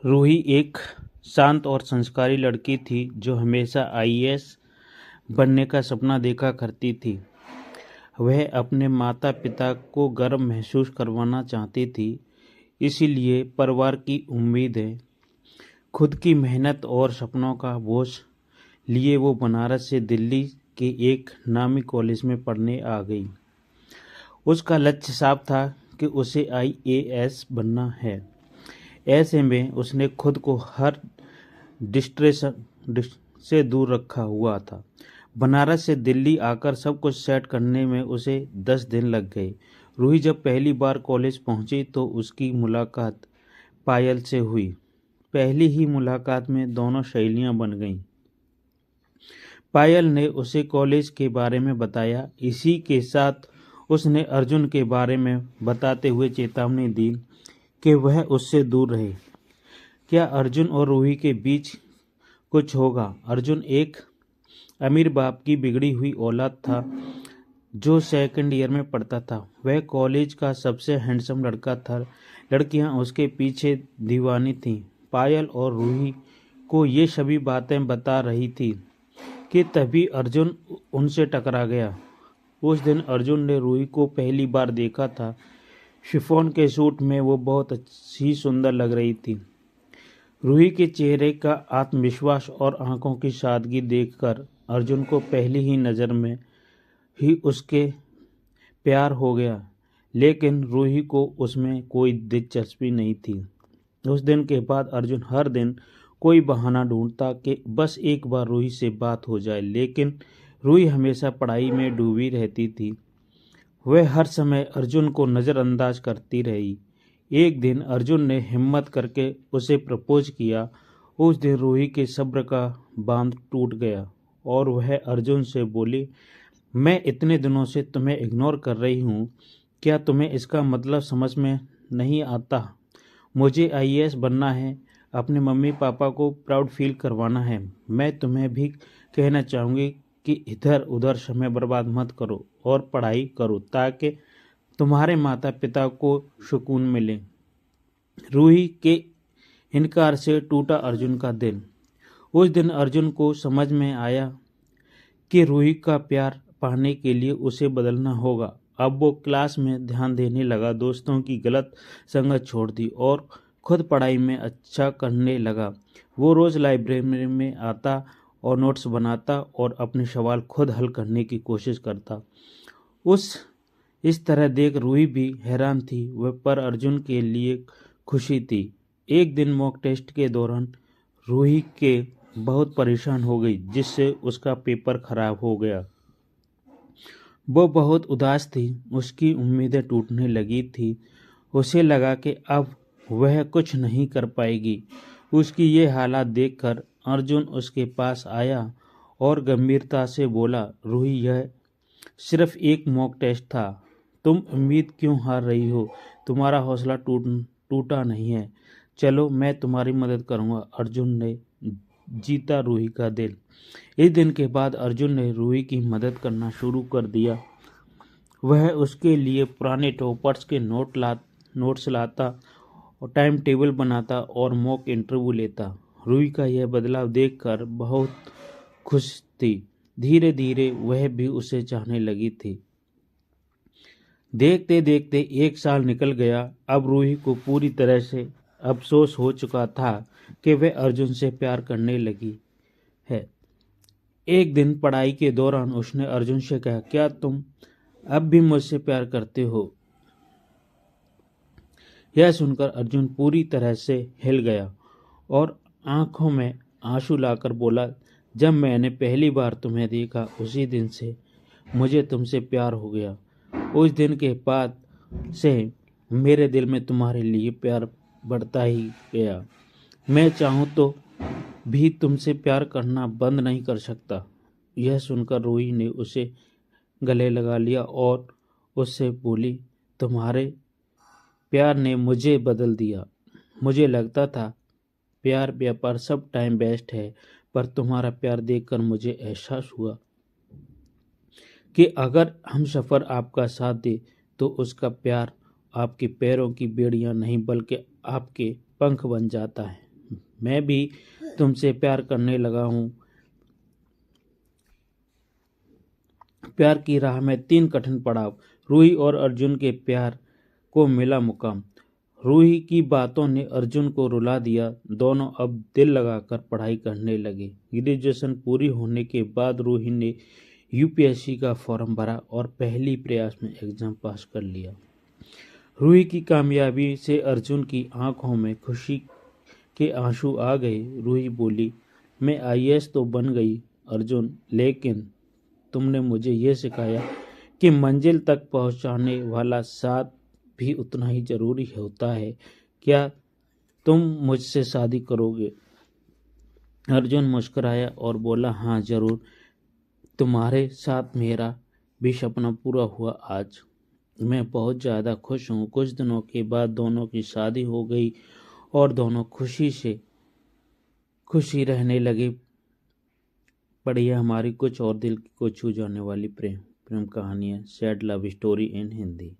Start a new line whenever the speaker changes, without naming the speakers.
रूही एक शांत और संस्कारी लड़की थी जो हमेशा आईएएस बनने का सपना देखा करती थी। वह अपने माता-पिता को गर्व महसूस करवाना चाहती थी, इसीलिए परिवार की उम्मीदें, खुद की मेहनत और सपनों का बोझ लिए वो बनारस से दिल्ली के एक नामी कॉलेज में पढ़ने आ गई। उसका लक्ष्य साफ था कि उसे आईएएस बनना है। ऐसे में उसने खुद को हर डिस्ट्रेशन से दूर रखा हुआ था। बनारस से दिल्ली आकर सब कुछ सेट करने में उसे 10 दिन लग गए। रूही जब पहली बार कॉलेज पहुंची तो उसकी मुलाकात पायल से हुई। पहली ही मुलाकात में दोनों सहेलियां बन गईं। पायल ने उसे कॉलेज के बारे में बताया। इसी के साथ उसने अर्जुन के बारे में बताते हुए चेतावनी दी कि वह उससे दूर रहे। क्या अर्जुन और रूही के बीच कुछ होगा? अर्जुन एक अमीर बाप की बिगड़ी हुई औलाद था जो सेकंड ईयर में पढ़ता था। वह कॉलेज का सबसे हैंडसम लड़का था। लड़कियां उसके पीछे दीवानी थीं। पायल और रूही को ये सभी बातें बता रही थी कि तभी अर्जुन उनसे टकरा गया। उस दिन अर्जुन ने रूही को पहली बार देखा था। शिफॉन के सूट में वो बहुत ही सुंदर लग रही थी। रूही के चेहरे का आत्मविश्वास और आंखों की सादगी देखकर अर्जुन को पहली ही नज़र में ही उसके प्यार हो गया, लेकिन रूही को उसमें कोई दिलचस्पी नहीं थी। उस दिन के बाद अर्जुन हर दिन कोई बहाना ढूंढता कि बस एक बार रूही से बात हो जाए, लेकिन रूही हमेशा पढ़ाई में डूबी रहती थी। वह हर समय अर्जुन को नज़रअंदाज करती रही। एक दिन अर्जुन ने हिम्मत करके उसे प्रपोज किया। उस दिन रूही के सब्र का बांध टूट गया और वह अर्जुन से बोली, मैं इतने दिनों से तुम्हें इग्नोर कर रही हूँ, क्या तुम्हें इसका मतलब समझ में नहीं आता? मुझे आईएएस बनना है, अपने मम्मी पापा को प्राउड फील करवाना है। मैं तुम्हें भी कहना चाहूँगी कि इधर उधर समय बर्बाद मत करो और पढ़ाई करो ताकि तुम्हारे माता पिता को सुकून मिले। रूही के इनकार से टूटा अर्जुन का दिल। उस दिन अर्जुन को समझ में आया कि रूही का प्यार पाने के लिए उसे बदलना होगा। अब वो क्लास में ध्यान देने लगा, दोस्तों की गलत संगत छोड़ दी और खुद पढ़ाई में अच्छा करने लगा। वो रोज़ लाइब्रेरी में आता और नोट्स बनाता और अपने सवाल खुद हल करने की कोशिश करता। इस तरह देख रूही भी हैरान थी, वह पर अर्जुन के लिए खुशी थी। एक दिन मॉक टेस्ट के दौरान रूही के बहुत परेशान हो गई, जिससे उसका पेपर खराब हो गया। वो बहुत उदास थी, उसकी उम्मीदें टूटने लगी थी। उसे लगा कि अब वह कुछ नहीं कर पाएगी। उसकी ये हालत देखकर अर्जुन उसके पास आया और गंभीरता से बोला, रूही, यह सिर्फ एक मॉक टेस्ट था, तुम उम्मीद क्यों हार रही हो? तुम्हारा हौसला टूटा नहीं है। चलो मैं तुम्हारी मदद करूँगा। अर्जुन ने जीता रूही का दिल। इस दिन के बाद अर्जुन ने रूही की मदद करना शुरू कर दिया। वह उसके लिए पुराने टॉपर्स के नोट्स लाता और टाइम टेबल बनाता और मॉक इंटरव्यू लेता। रूही का यह बदलाव देखकर बहुत खुश थी। धीरे धीरे वह भी उसे चाहने लगी थी। देखते देखते 1 साल निकल गया। अब रूही को पूरी तरह से अफसोस हो चुका था कि वह अर्जुन से प्यार करने लगी है। एक दिन पढ़ाई के दौरान उसने अर्जुन से कहा, क्या तुम अब भी मुझसे प्यार करते हो? यह सुनकर अर्जुन पूरी तरह से हिल गया और आंखों में आंसू लाकर बोला, जब मैंने पहली बार तुम्हें देखा उसी दिन से मुझे तुमसे प्यार हो गया। उस दिन के बाद से मेरे दिल में तुम्हारे लिए प्यार बढ़ता ही गया। मैं चाहूँ तो भी तुमसे प्यार करना बंद नहीं कर सकता। यह सुनकर रूही ने उसे गले लगा लिया और उससे बोली, तुम्हारे प्यार ने मुझे बदल दिया। मुझे लगता था प्यार व्यापार सब टाइम बेस्ट है, पर तुम्हारा प्यार देखकर मुझे एहसास हुआ कि अगर हम सफ़र आपका साथ दे तो उसका प्यार आपके पैरों की बेड़ियां नहीं बल्कि आपके पंख बन जाता है। मैं भी तुमसे प्यार करने लगा हूँ। प्यार की राह में 3 कठिन पड़ाव। रूही और अर्जुन के प्यार को मिला मुकाम। रूही की बातों ने अर्जुन को रुला दिया। दोनों अब दिल लगाकर पढ़ाई करने लगे। ग्रेजुएशन पूरी होने के बाद रूही ने यूपीएससी का फॉर्म भरा और पहली प्रयास में एग्जाम पास कर लिया। रूही की कामयाबी से अर्जुन की आंखों में खुशी के आंसू आ गए। रूही बोली, मैं आईएएस तो बन गई अर्जुन, लेकिन तुमने मुझे ये सिखाया कि मंजिल तक पहुंचाने वाला साथ भी उतना ही जरूरी होता है। क्या तुम मुझसे शादी करोगे? अर्जुन मुस्कुराया और बोला, हाँ जरूर, तुम्हारे साथ मेरा भी सपना पूरा हुआ आज। मैं बहुत ज़्यादा खुश हूँ। कुछ दिनों के बाद दोनों की शादी हो गई और दोनों खुशी रहने लगे। पढ़िए हमारी कुछ और दिल को छू जाने वाली प्रेम कहानियाँ, sad love story in Hindi.